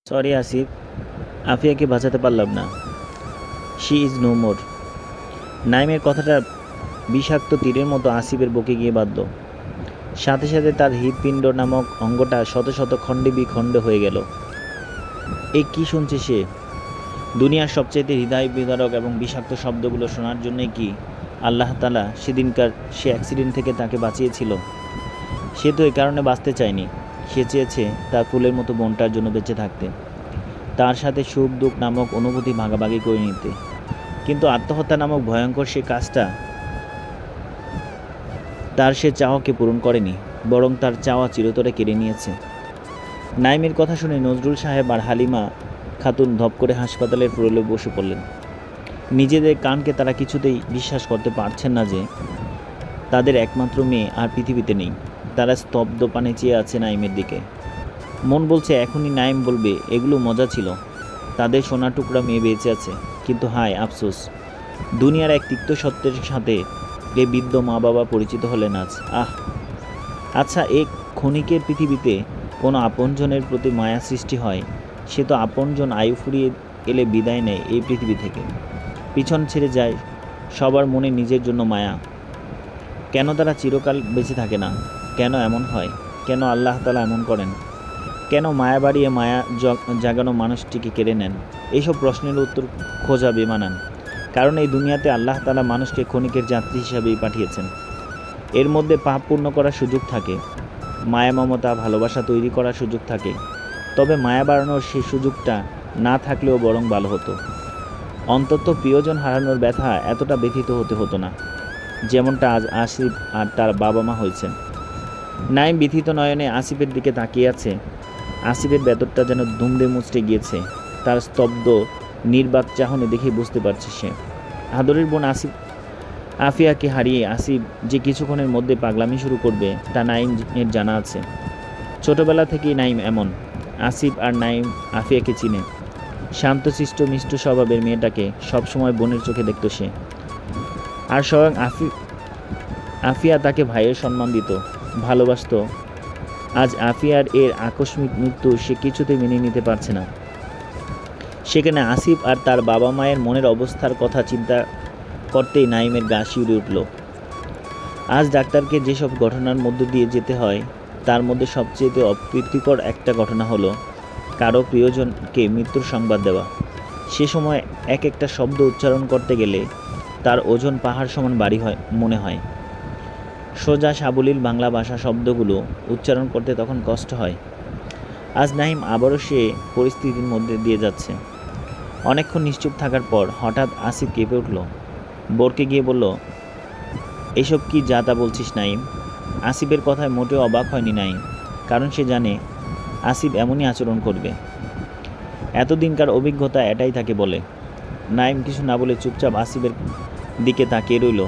Sorry Asif, আফিয়াকে বাঁচাতে পারলাম না। She is no more. নাইমের কথাটা বিষাক্ত তীরের মতো আসিফের বুকে গিয়ে বাঁধল। সাথে সাথে তার হৃৎপিণ্ড নামক অঙ্গটা শত শত খণ্ডে বিখণ্ড হয়ে গেল। এ কি শুনছে সে? দুনিয়ার সবচাইতে হৃদয় বিদারক এবং বিষাক্ত শব্দগুলো শোনার জন্যই কি আল্লাহ তাআলা সেদিনকার সে অ্যাক্সিডেন্ট থেকে তাকে বাঁচিয়েছিল? সে তো এ কারণে বাঁচতে চায়নি। সে চেয়েছে তার ফুলের মতো বোনটার জন্য বেঁচে থাকতে, তার সাথে সুখ দুঃখ নামক অনুভূতি ভাগাভাগি করে নিতে। কিন্তু আত্মহত্যা নামক ভয়ঙ্কর সে কাজটা তার সে চাওয়াকে পূরণ করেনি, বরং তার চাওয়া চিরতরে কেড়ে নিয়েছে। নাইমের কথা শুনে নজরুল সাহেব আর হালিমা খাতুন ধপ করে হাসপাতালের ফ্লোরে বসে পড়লেন। নিজেদের কানকে তারা কিছুতেই বিশ্বাস করতে পারছেন না যে তাদের একমাত্র মেয়ে আর পৃথিবীতে নেই। তারা স্তব্ধ পানে চেয়ে আছে নাইমের দিকে। মন বলছে এখনই নাইম বলবে এগুলো মজা ছিল, তাদের সোনা টুকরা মেয়ে বেঁচে আছে। কিন্তু হায় আফসোস, দুনিয়ার এক তিক্ত সত্যের সাথে এ বৃদ্ধ মা বাবা পরিচিত হলেন আজ। আচ্ছা, এক ক্ষণিকের পৃথিবীতে কোনো আপনজনের প্রতি মায়া সৃষ্টি হয়, সে তো আপনজন আয়ু ফুরিয়ে এলে বিদায় নেয় এই পৃথিবী থেকে, পিছন ছেড়ে যায় সবার মনে নিজের জন্য মায়া। কেন তারা চিরকাল বেঁচে থাকে না? কেন এমন হয়? কেন আল্লাহ তাআলা এমন করেন? কেন মায়া বাড়িয়ে মায়া জাগানো মানুষটিকে কেড়ে নেন? এইসব প্রশ্নের উত্তর খোঁজা বেমানান, কারণ এই দুনিয়াতে আল্লাহ তাআলা মানুষকে ক্ষণিকের যাত্রী হিসাবেই পাঠিয়েছেন। এর মধ্যে পাপ পূর্ণ করার সুযোগ থাকে, মায়া মমতা ভালোবাসা তৈরি করার সুযোগ থাকে। তবে মায়া বাড়ানোর সেই সুযোগটা না থাকলেও বরং ভালো হতো। অন্তত প্রিয়জন হারানোর ব্যথা এতটা ব্যথিত হতো না, যেমনটা আজ আসিফ আর তার বাবা মা হয়েছেন। নাইম ব্যথিত নয়নে আসিফের দিকে তাকিয়ে আছে। আসিফের ভেতরটা যেন দুমড়ে মুচড়ে গিয়েছে। তার স্তব্ধ নির্বাক চাহনি দেখে বুঝতে পারছে সে আদরের বোন আফিয়াকে হারিয়ে আসিফ যে কিছুক্ষণের মধ্যে পাগলামি শুরু করবে তা নাইমের জানা আছে। ছোটবেলা থেকেই নাইম এমন। আসিফ আর নাইম আফিয়াকে চিনে। শান্তশিষ্ট মিষ্ট স্বভাবের মেয়েটাকে সবসময় বোনের চোখে দেখত সে। আর স্বয়ং আফিয়া তাকে ভাইয়ের সম্মান দিত, ভালোবাসত। আজ আফিয়ার এর আকস্মিক মৃত্যু সে কিছুতেই মেনে নিতে পারছে না। সেখানে আসিফ আর তার বাবা মায়ের মনের অবস্থার কথা চিন্তা করতেই নাইমের গা শিউরে উঠল। আজ ডাক্তারকে যেসব ঘটনার মধ্য দিয়ে যেতে হয়, তার মধ্যে সবচেয়ে অপ্রীতিকর একটা ঘটনা হলো কারো প্রিয়জনকে মৃত্যুর সংবাদ দেওয়া। সে সময় এক একটা শব্দ উচ্চারণ করতে গেলে তার ওজন পাহাড় সমান ভারী মনে হয়। সোজা সাবলীল বাংলা ভাষা শব্দগুলো উচ্চারণ করতে তখন কষ্ট হয়। আজ নাইম আবারও সে পরিস্থিতির মধ্যে দিয়ে যাচ্ছে। অনেকক্ষণ নিশ্চুপ থাকার পর হঠাৎ আসিফ কেঁপে উঠল। বোরকে গিয়ে বলল, এসব কি যা তা বলছিস নাইম? আসিফের কথায় মোটেও অবাক হয়নি নাইম, কারণ সে জানে আসিফ এমনই আচরণ করবে। এতদিনকার অভিজ্ঞতা এটাই তাকে বলে। নাইম কিছু না বলে চুপচাপ আসিফের দিকে তাকিয়ে রইল।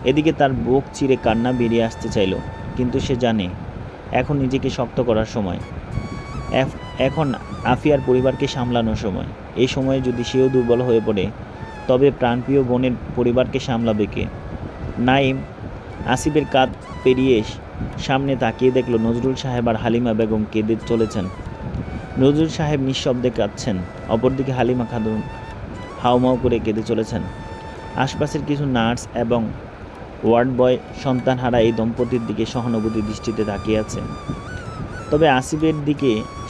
এদিকে তার বুক চিরে কান্না বেরিয়ে আসতে চাইল, কিন্তু সে জানে এখন নিজেকে শক্ত করার সময়, এখন আফিয়ার পরিবারকে সামলানোর সময়। এই সময়ে যদি সেও দুর্বল হয়ে পড়ে, তবে প্রাণপ্রিয় বোনের পরিবারকে সামলাবে কে? নাইম আসিফের কাঁধ পেরিয়ে সামনে তাকিয়ে দেখল নজরুল সাহেব আর হালিমা বেগম কেঁদে চলেছেন। নজরুল সাহেব নিঃশব্দে কাঁদছেন, অপরদিকে হালিমা খাতুন হাউমাউ করে কেঁদে চলেছেন। আশপাশের কিছু নার্স এবং ওয়ার্ড বয় সন্তানহারা এই দম্পতির দিকে সহানুভূতি দৃষ্টিতে তাকিয়ে আছে। তবে আসিফের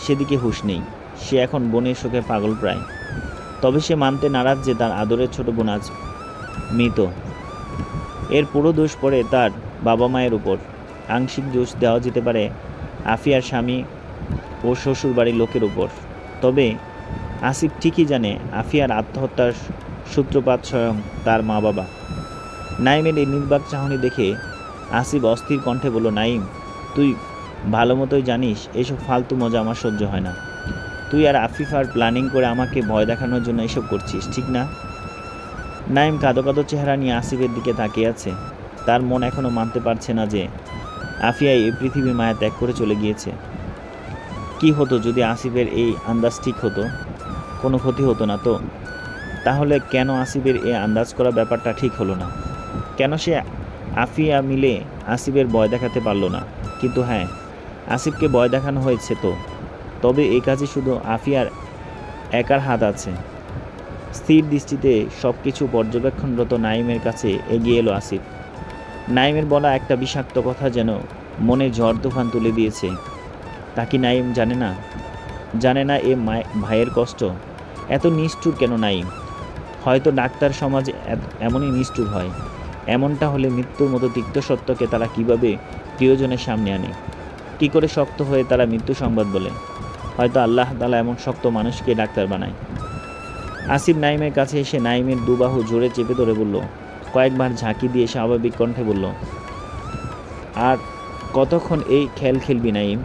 সেদিকে হুঁশ নেই। সে এখন বোনের শোকে পাগল প্রায়। তবে সে মানতে নারাজ যে তার আদরের ছোট বোন আজ মৃত। এর পুরো দোষ পড়ে তার বাবা মায়ের উপর। আংশিক দোষ দেওয়া যেতে পারে আফিয়ার স্বামী ও শ্বশুর বাড়ির লোকের উপর। তবে আসিফ ঠিকই জানে আফিয়ার আত্মহত্যার সূত্রপাত স্বয়ং তার মা বাবা। নাইমের এই নির্বাক চাহনি দেখে আসিফ অস্থির কণ্ঠে বলল, নাইম, তুই ভালো মতোই জানিস এসব ফালতু মজা আমার সহ্য হয় না। তুই আর আফিফার প্ল্যানিং করে আমাকে ভয় দেখানোর জন্য এসব করছিস, ঠিক না? নাইম কাঁদো কাঁদো চেহারা নিয়ে আসিফের দিকে তাকিয়ে আছে। তার মন এখনও মানতে পারছে না যে আফিয়া এই পৃথিবীর মায়া ত্যাগ করে চলে গিয়েছে। কি হতো যদি আসিফের এই আন্দাজ ঠিক হতো? কোনো ক্ষতি হতো না তো? তাহলে কেন আসিফের এই আন্দাজ করা ব্যাপারটা ঠিক হলো না? কেন সে আফিয়া মিলে আসিফের ভয় দেখাতে পারল না? কিন্তু হ্যাঁ, আসিফকে ভয় দেখানো হয়েছে তো। তবে এই কাজে শুধু আফিয়ার একার হাত আছে। স্থির দৃষ্টিতে সব কিছু পর্যবেক্ষণরত নাইমের কাছে এগিয়ে এলো আসিফ। নাইমের বলা একটা বিষাক্ত কথা যেন মনে ঝড় তুফান তুলে দিয়েছে। তা কি নাইম জানে না এ ভাইয়ের কষ্ট? এত নিষ্ঠুর কেন নাইম? হয়তো ডাক্তার সমাজ এমনই নিষ্ঠুর হয়। এমনটা হলে মৃত্যুর মতো তিক্ত সত্যকে তারা কিভাবে প্রিয়জনের সামনে আনে? কি করে শক্ত হয়ে তারা মৃত্যু সংবাদ বলে? হয়তো আল্লাহ তাআলা এমন শক্ত মানুষকে ডাক্তার বানায়। আসিফ নাইমের কাছে এসে নাইমের দুবাহু জোরে চেপে ধরে বলল, কয়েকবার ঝাঁকি দিয়ে স্বাভাবিক কণ্ঠে বলল, আর কতক্ষণ এই খেল খেলবি নাইম?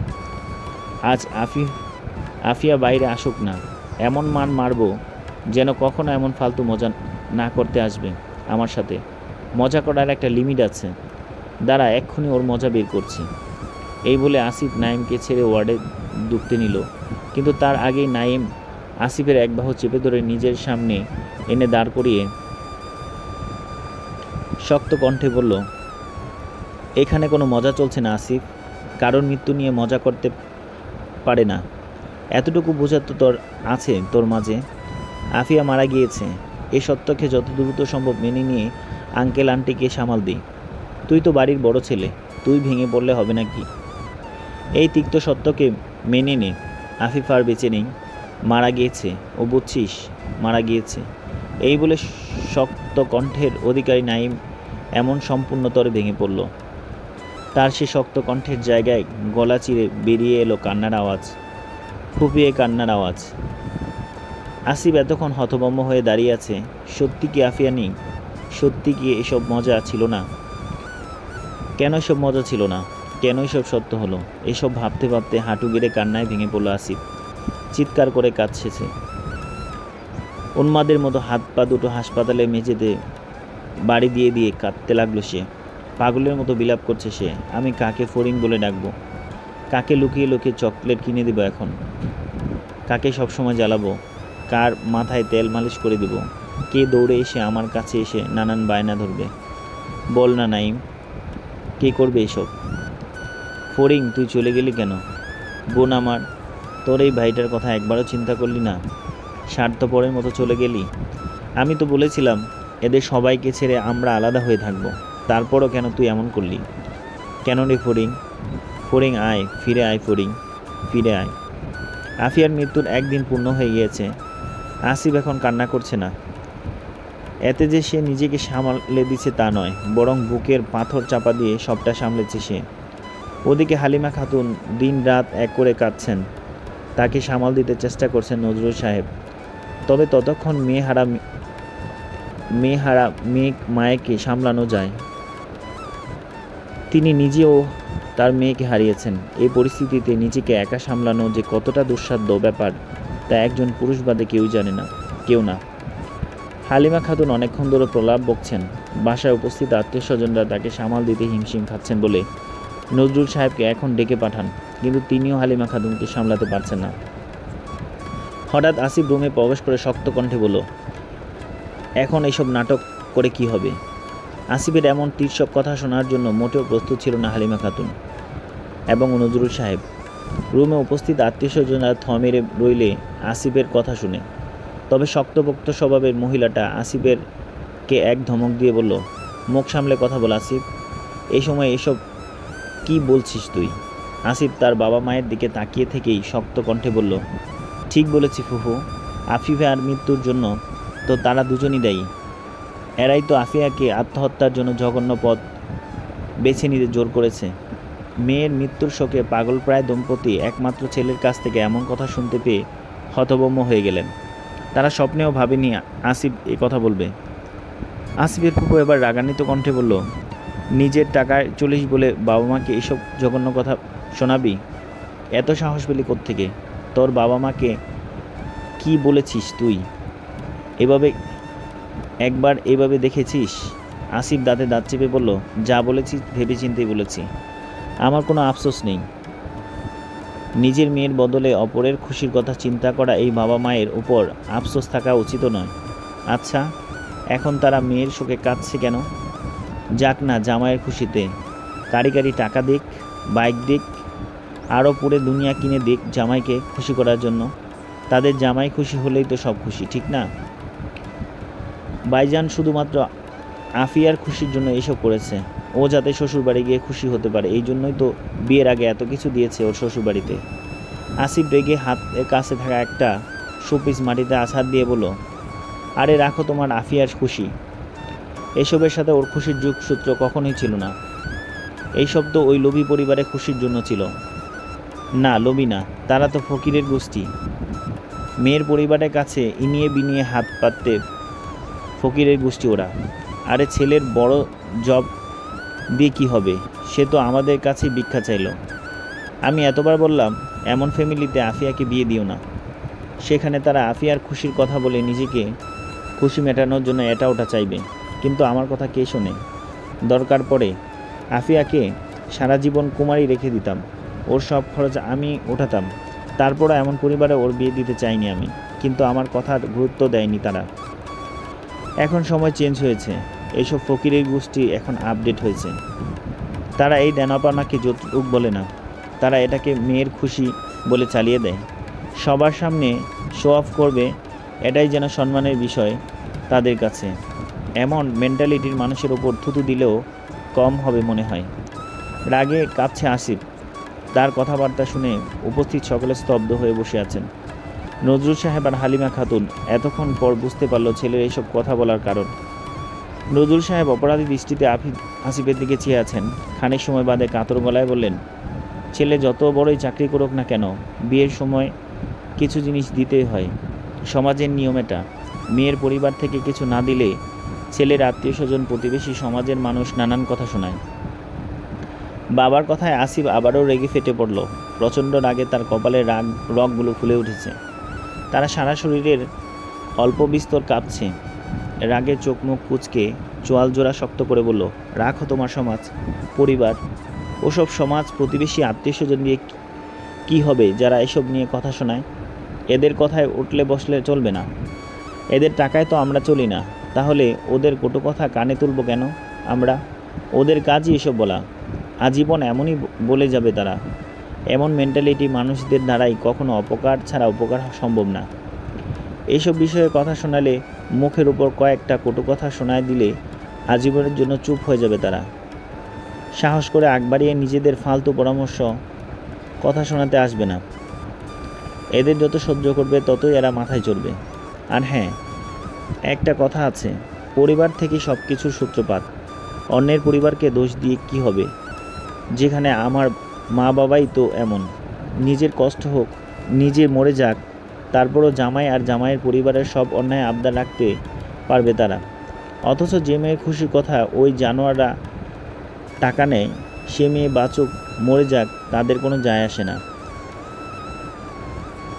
আজ আফিয়া বাইরে আসুক না, এমন মারবো যেন কখনো এমন ফালতু মজা না করতে আসবে আমার সাথে। মজা করার একটা লিমিট আছে। দাঁড়া, এক্ষুনি ওর মজা বের করছি। এই বলে আসিফ নাইমকে ছেড়ে ওয়ার্ডে ঢুকতে নিল, কিন্তু তার আগেই নাইম আসিফের এক বাহু চেপে ধরে নিজের সামনে এনে দাঁড় করিয়ে শক্ত কণ্ঠে বলল, এখানে কোনো মজা চলছে না আসিফ। কারোর মৃত্যু নিয়ে মজা করতে পারে না, এতটুকু বোঝা তো আছে তোর মাঝে। আফিয়া মারা গিয়েছে, এই সত্যকে যত দ্রুত সম্ভব মেনে নিয়ে আঙ্কেল আন্টিকে সামাল দিই। তুই তো বাড়ির বড় ছেলে, তুই ভেঙে পড়লে হবে নাকি? এই তিক্ত সত্যকে মেনে নে। আফিফ আর বেঁচে নেই, মারা গিয়েছে ও, বুঝছিস? মারা গিয়েছে। এই বলে শক্ত কণ্ঠের অধিকারী নাইম এমন সম্পূর্ণতরে ভেঙে পড়ল। তার সে শক্ত কণ্ঠের জায়গায় গলা চিরে বেরিয়ে এলো কান্নার আওয়াজ, ফুপিয়ে কান্নার আওয়াজ। আসিফ এতক্ষণ হতভম্ব হয়ে দাঁড়িয়ে আছে। সত্যি কি আফিয়া নেই? সত্যি কি এসব মজা ছিল না? কেন এসব মজা ছিল না? কেন এসব সত্য হলো? এসব ভাবতে ভাবতে হাঁটু গেড়ে কান্নায় ভেঙে পড়ল আসিফ। চিৎকার করে কাঁদছে। উন্মাদের মতো হাত পা দুটো হাসপাতালে মেঝেতে বাড়ি দিয়ে দিয়ে কাঁদতে লাগলো সে। পাগলের মতো বিলাপ করছে সে। আমি কাকে ফড়িং বলে ডাকবো? কাকে লুকিয়ে লুকিয়ে চকলেট কিনে দেবো এখন? কাকে সবসময় জ্বালাবো? কার মাথায় তেল মালিশ করে দেব? কে দৌড়ে এসে আমার কাছে এসে নানান বায়না ধরবে? বল না নাইম, কে করবে এসব? ফড়িং, তুই চলে গেলি কেন? বোন আমার, তোর এই ভাইটার কথা একবারও চিন্তা করলি না? স্বার্থপরের মতো চলে গেলি। আমি তো বলেছিলাম এদের সবাইকে ছেড়ে আমরা আলাদা হয়ে থাকবো, তারপরও কেন তুই এমন করলি? কেন রে ফড়িং? ফড়িং আয়, ফিরে আয় ফড়িং, ফিরে আয়। আফিয়ার মৃত্যুর একদিন পূর্ণ হয়ে গিয়েছে। আসিফ এখন কান্না করছে না। এতে যে সে নিজেকে সামলে দিচ্ছে তা নয়, বরং বুকের পাথর চাপা দিয়ে সবটা সামলেছে সে। ওদিকে হালিমা খাতুন দিন রাত এক করে কাঁদছেন। তাকে সামাল দিতে চেষ্টা করছেন নজরুল সাহেব। তবে ততক্ষণ মায়েকে সামলানো যায়। তিনি নিজেও তার মেয়েকে হারিয়েছেন। এই পরিস্থিতিতে নিজেকে একা সামলানো যে কতটা দুঃসাধ্য ব্যাপার তা একজন পুরুষ বাদে কেউ না। হালিমা খাতুন অনেকক্ষণ ধরে প্রলাপ বকছেন। বাসায় উপস্থিত আত্মীয় স্বজনরা তাকে সামাল দিতে হিমশিম খাচ্ছেন বলে নজরুল সাহেবকে এখন ডেকে পাঠান, কিন্তু তিনিও হালিমা খাতুনকে সামলাতে পারছেন না। হঠাৎ আসিফ রুমে প্রবেশ করে শক্ত কণ্ঠে বলল, এখন এইসব নাটক করে কি হবে? আসিফের এমন তীর্ষক কথা শোনার জন্য মোটেও প্রস্তুত ছিল না হালিমা খাতুন এবং নজরুল সাহেব। রুমে উপস্থিত আত্মীয় স্বজনরা থমেরে রইলে আসিফের কথা শুনে। তবে শক্তপোক্ত স্বভাবের মহিলাটা আসিফেরকে এক ধমক দিয়ে বলল, মুখ সামলে কথা বল আসিফ, এই সময় এসব কি বলছিস তুই? আসিফ তার বাবা মায়ের দিকে তাকিয়ে থেকেই শক্ত কণ্ঠে বলল, ঠিক বলেছি ফুফু, আফিফার মৃত্যুর জন্য তো তারা দুজনই দায়ী। এরাই তো আফিয়াকে আত্মহত্যার জন্য জঘন্য পথ বেছে নিতে জোর করেছে। মেয়ের মৃত্যুর শোকে পাগলপ্রায় দম্পতি একমাত্র ছেলের কাছ থেকে এমন কথা শুনতে পেয়ে হতভম্ব হয়ে গেলেন। তারা স্বপ্নেও ভাবেনি আসিফ এ কথা বলবে। আসিফের ফুফু এবার রাগান্বিত কণ্ঠে বলল, নিজের টাকায় চলিস বলে বাবা মাকে এসব জঘন্য কথা শোনাবি? এত সাহস পেলি কোত্থেকে? তোর বাবা মাকে কি বলেছিস তুই? একবার এভাবে দেখেছিস? আসিফ দাঁতে দাঁত চেপে বলল, যা বলেছি ভেবেচিন্তেই বলেছি, আমার কোনো আফসোস নেই। নিজের মেয়ের বদলে অপরের খুশির কথা চিন্তা করা এই বাবা মায়ের উপর আফসোস থাকা উচিত নয়। আচ্ছা, এখন তারা মেয়ের শোকে কাঁদছে কেন? যাক না জামাইয়ের খুশিতে, কারি টাকা দিক, বাইক দিক, আরও পুরো দুনিয়া কিনে দিক জামাইকে খুশি করার জন্য। তাদের জামাই খুশি হলেই তো সব খুশি, ঠিক না? ভাইজান শুধুমাত্র আফিয়ার খুশির জন্য এসব করেছে, ও যাতে শ্বশুরবাড়ি গিয়ে খুশি হতে পারে। এই জন্যই তো বিয়ের আগে এত কিছু দিয়েছে ওর শ্বশুরবাড়িতে। আসিফ রেগে হাতের কাছে থাকা একটা শোপিস মাটিতে আছাড় দিয়ে বলল, আরে রাখো তোমার আফিয়ার খুশি, এসবের সাথে ওর খুশির যোগসূত্র কখনোই ছিল না। এইসব তো ওই লোভী পরিবারের খুশির জন্য ছিল। না, লোভী না, তারা তো ফকিরের গোষ্ঠী। মেয়ের পরিবারের কাছে ইনিয়ে বিনিয়ে হাত পাততে ফকিরের গোষ্ঠী ওরা। আরে ছেলের বড় জব দিয়ে কী হবে, সে তো আমাদের কাছে ভিক্ষা চাইল। আমি এতবার বললাম এমন ফ্যামিলিতে আফিয়াকে বিয়ে দিও না। সেখানে তারা আফিয়ার খুশির কথা বলে নিজেকে খুশি মেটানোর জন্য এটা ওটা চাইবে, কিন্তু আমার কথা কে শোনে? দরকার পড়ে আফিয়াকে সারা জীবন কুমারী রেখে দিতাম, ওর সব খরচ আমি ওঠাতাম। তারপরও এমন পরিবারে ওর বিয়ে দিতে চাইনি আমি, কিন্তু আমার কথার গুরুত্ব দেয়নি তারা। এখন সময় চেঞ্জ হয়েছে, এইসব ফকিরের গোষ্ঠী এখন আপডেট হয়েছে। তারা এই দেনাপানাকে যৌতুক বলে না, তারা এটাকে মেয়ের খুশি বলে চালিয়ে দেয়। সবার সামনে শো অফ করবে, এটাই যেন সম্মানের বিষয় তাদের কাছে। এমন মেন্টালিটির মানুষের ওপর থুতু দিলেও কম হবে মনে হয়। রাগে কাঁপছে আসিফ। তার কথাবার্তা শুনে উপস্থিত সকলে স্তব্ধ হয়ে বসে আছেন। নজরুল সাহেব আর হালিমা খাতুন এতক্ষণ পর বুঝতে পারল ছেলের এইসব কথা বলার কারণ। নজরুল সাহেব অপরাধী দৃষ্টিতে আসিফের দিকে চেয়ে আছেন। খানিক সময় বাদে কাতর গলায় বললেন, ছেলে যত বড়ই চাকরি করুক না কেন, বিয়ের সময় কিছু জিনিস দিতেই হয়, সমাজের নিয়ম এটা। মেয়ের পরিবার থেকে কিছু না দিলে ছেলের আত্মীয় স্বজন, প্রতিবেশী, সমাজের মানুষ নানান কথা শোনায়। বাবার কথায় আসিফ আবারও রেগে ফেটে পড়ল। প্রচণ্ড রাগে তার কপালের রগগুলো ফুলে উঠেছে। তারা সারা শরীরের অল্প বিস্তর কাঁপছে। রাগে চোখ মুখ কুঁচকে চোয়াল জোড়া শক্ত করে বলল, রাখো তোমার সমাজ, পরিবার, ওসব সমাজ, প্রতিবেশী, আত্মীয় স্বজন দিয়ে কী হবে যারা এসব নিয়ে কথা শোনায়? এদের কথায় উঠলে বসলে চলবে না। এদের টাকায় তো আমরা চলি না, তাহলে ওদের কটু কথা কানে তুলব কেন আমরা? ওদের কাজই এসব বলা, আজীবন এমনই বলে যাবে তারা। এমন মেন্টালিটি মানুষদের দ্বারাই কখনো অপকার ছাড়া উপকার সম্ভব না। এইসব বিষয়ে কথা শোনালে, মুখের উপর কয়েকটা কটু কথা শোনায় দিলে আজীবনের জন্য চুপ হয়ে যাবে তারা। সাহস করে আগ বাড়িয়ে নিজেদের ফালতু পরামর্শ কথা শোনাতে আসবে না। এদের যত সহ্য করবে ততই এরা মাথায় চড়বে। আর হ্যাঁ, একটা কথা আছে, পরিবার থেকে সব কিছুর সূত্রপাত। অন্যের পরিবারকে দোষ দিয়ে কি হবে, যেখানে আমার মা বাবাই তো এমন। নিজের কষ্ট হোক, নিজে মরে যাক, তারপরও জামাই আর জামাইয়ের পরিবারের সব অন্যায় আবদার রাখতে পারবে তারা। অথচ যে মেয়ের খুশির কথা ওই জানোয়াররা টাকা নেয়, সে মেয়ে বাঁচুক মরে যাক তাদের কোনো যায় আসে না।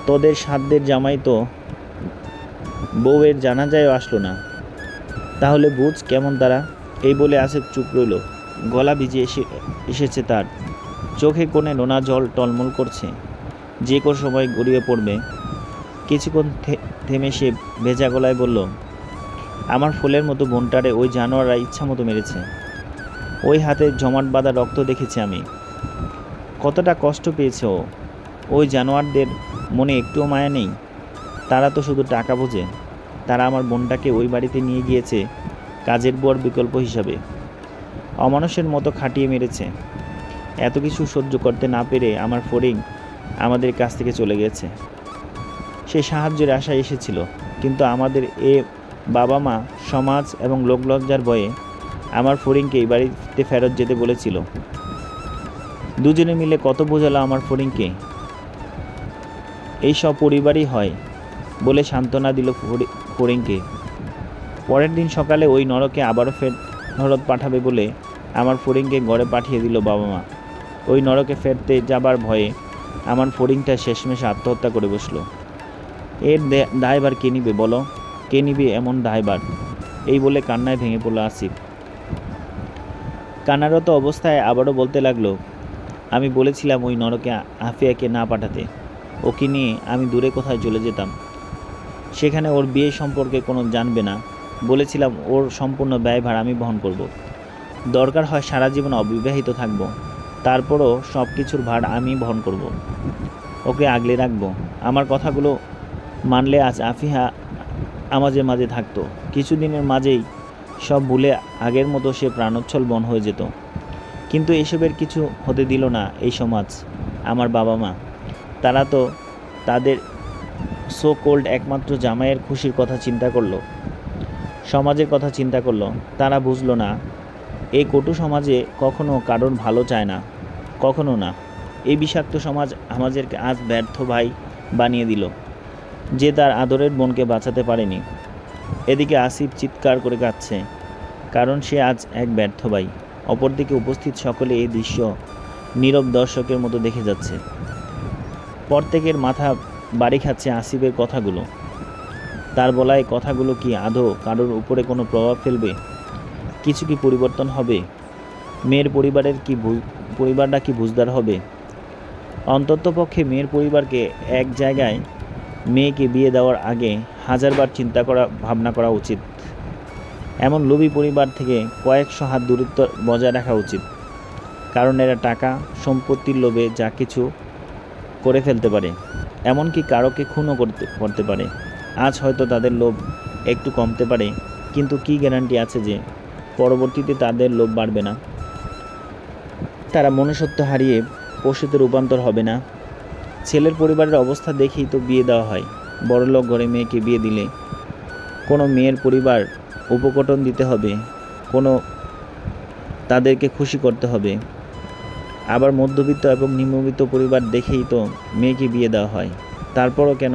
তোদের সাধ্যের জামাই তো বউয়ের জানাজায়ও আসলো না, তাহলে বুঝ কেমন তারা। এই বলে আসিফ চুপ রইল। গলা ভিজে এসেছে তার, চোখে কোণে নোনা জল টলমল করছে, যে কোনো সময় গড়িয়ে পড়বে। কিছুক্ষণ থেমে সে ভেজা গলায় বলল, আমার ফুলের মতো বোনটারে ওই জানোয়াররা ইচ্ছা মতো মেরেছে। ওই হাতে জমাট বাঁধা রক্ত দেখেছি আমি। কতটা কষ্ট পেয়েছে ও। ওই জানোয়ারদের মনে একটুও মায়া নেই। তারা তো শুধু টাকা বোঝে। তারা আমার বোনটাকে ওই বাড়িতে নিয়ে গিয়েছে কাজের বুয়ার বিকল্প হিসাবে। অমানুষের মতো খাটিয়ে মেরেছে। এত কিছু সহ্য করতে না পেরে আমার ফড়িং আমাদের কাছ থেকে চলে গেছে। সে সাহায্যের আশায় এসেছিল, কিন্তু আমাদের বাবা মা, সমাজ এবং লোকলজ্জার ভয়ে আমার ফড়িংকে এই বাড়িতে ফেরত যেতে বলেছিল। দুজনে মিলে কত বোঝালো আমার ফড়িংকে। এই সব পরিবারই হয় বলে সান্ত্বনা দিল ফড়িংকে। পরের দিন সকালে ওই নরকে আবারও ফেরত পাঠাবে বলে আমার ফড়িংকে ঘরে পাঠিয়ে দিল বাবা মা। ওই নরকে ফেরতে যাবার ভয়ে আমার ফড়িংটা শেষমেশ আত্মহত্যা করে বসলো। এর দায়ভার কে নিবে বলো? কে নিবে এমন দায়ভার? এই বলে কান্নায় ভেঙে পড়ল আসিফ। কান্নারত অবস্থায় আবারও বলতে লাগলো, আমি বলেছিলাম ওই নরকে আফিয়াকে না পাঠাতে। ওকে নিয়ে আমি দূরে কোথায় চলে যেতাম। সেখানে ওর বিয়ে সম্পর্কে কোনো জানবে না। বলেছিলাম ওর সম্পূর্ণ ব্যয়ভার আমি বহন করব। দরকার হয় সারা জীবন অবিবাহিত থাকব, তারপরও সব কিছুর ভার আমি বহন করব, ওকে আগলে রাখবো। আমার কথাগুলো মানলে আজ আফিহা আমাদের মাঝে থাকতো। কিছুদিনের মাঝেই সব ভুলে আগের মতো সে প্রাণোচ্ছল বন হয়ে যেত। কিন্তু এসবের কিছু হতে দিল না এই সমাজ, আমার বাবা মা। তারা তো তাদের সো কোল্ড একমাত্র জামাইয়ের খুশির কথা চিন্তা করলো, সমাজের কথা চিন্তা করলো। তারা বুঝলো না এই কটু সমাজে কখনো কারোর ভালো চায় না, কখনো না। এই বিষাক্ত সমাজ আমাদেরকে আজ ব্যর্থ ভাই বানিয়ে দিল, যে তার আদরের বোনকে বাঁচাতে পারেনি। এদিকে আসিফ চিৎকার করে কাঁদছে, কারণ সে আজ এক ব্যর্থ ভাই। অপরদিকে উপস্থিত সকলে এই দৃশ্য নীরব দর্শকের মতো দেখে যাচ্ছে। প্রত্যেকের মাথা বাড়ি খাচ্ছে আসিফের কথাগুলো। তার বলা এই কথাগুলো কি আদৌ কারোর উপরে কোনো প্রভাব ফেলবে? কিছু কি পরিবর্তন হবে? মেয়ের পরিবারটা কি বুঝদার হবে? অন্ততপক্ষে মেয়ের পরিবারকে এক জায়গায় মেয়েকে বিয়ে দেওয়ার আগে হাজারবার ভাবনা করা উচিত। এমন লোভী পরিবার থেকে কয়েকশো হাত দূরত্ব বজায় রাখা উচিত, কারণ এরা টাকা সম্পত্তির লোভে যা কিছু করে ফেলতে পারে, এমনকি কারোকে খুনও করতে পারে। আজ হয়তো তাদের লোভ একটু কমতে পারে, কিন্তু কি গ্যারান্টি আছে যে পরবর্তীতে তাদের লোভ বাড়বে না? তারা মনুষ্যত্ব হারিয়ে পশুতে রূপান্তর হবে না? ছেলের পরিবারের অবস্থা দেখেই তো বিয়ে দেওয়া হয়। বড়লোক ঘরে মেয়েকে বিয়ে দিলে কোনো মেয়ের পরিবার উপকটন দিতে হবে, কোনো তাদেরকে খুশি করতে হবে। আবার মধ্যবিত্ত এবং নিম্নবিত্ত পরিবার দেখেই তো মেয়েকে বিয়ে দেওয়া হয়। তারপরও কেন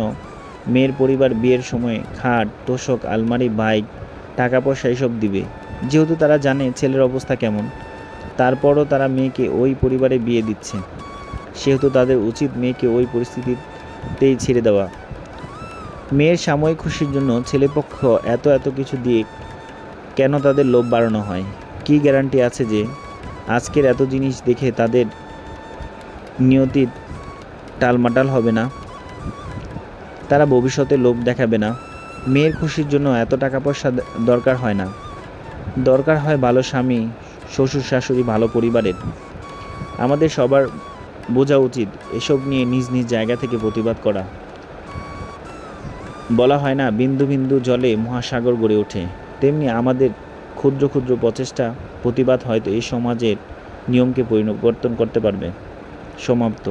মেয়ের পরিবার বিয়ের সময় খাট, তোষক, আলমারি, বাইক, টাকা পয়সা এসব দিবে? যেহেতু তারা জানে ছেলের অবস্থা কেমন, তারপরও তারা মেয়েকে ওই পরিবারে বিয়ে দিচ্ছে। সেহেতু তাদের উচিত মেয়েকে ওই পরিস্থিতিতেই ছেড়ে দেওয়া। মেয়ের সাময়িক খুশির জন্য ছেলেপক্ষ এত কিছু দিয়ে কেন তাদের লোভ বাড়ানো হয়? কি গ্যারান্টি আছে যে আজকের এত জিনিস দেখে তাদের নিয়তি টালমাটাল হবে না? তারা ভবিষ্যতে লোভ দেখাবে না? মেয়ের খুশির জন্য এত টাকা পয়সা দরকার হয় না, দরকার হয় ভালো স্বামী, শ্বশুর শাশুড়ি, ভালো পরিবারের। আমাদের সবার বোঝা উচিত এসব নিয়ে নিজ নিজ জায়গা থেকে প্রতিবাদ করা। বলা হয় না, বিন্দু বিন্দু জলে মহাসাগর গড়ে ওঠে, তেমনি আমাদের ক্ষুদ্র ক্ষুদ্র প্রচেষ্টা, প্রতিবাদ হয়তো এই সমাজের নিয়মকে পরিবর্তন করতে পারবে। সমাপ্ত।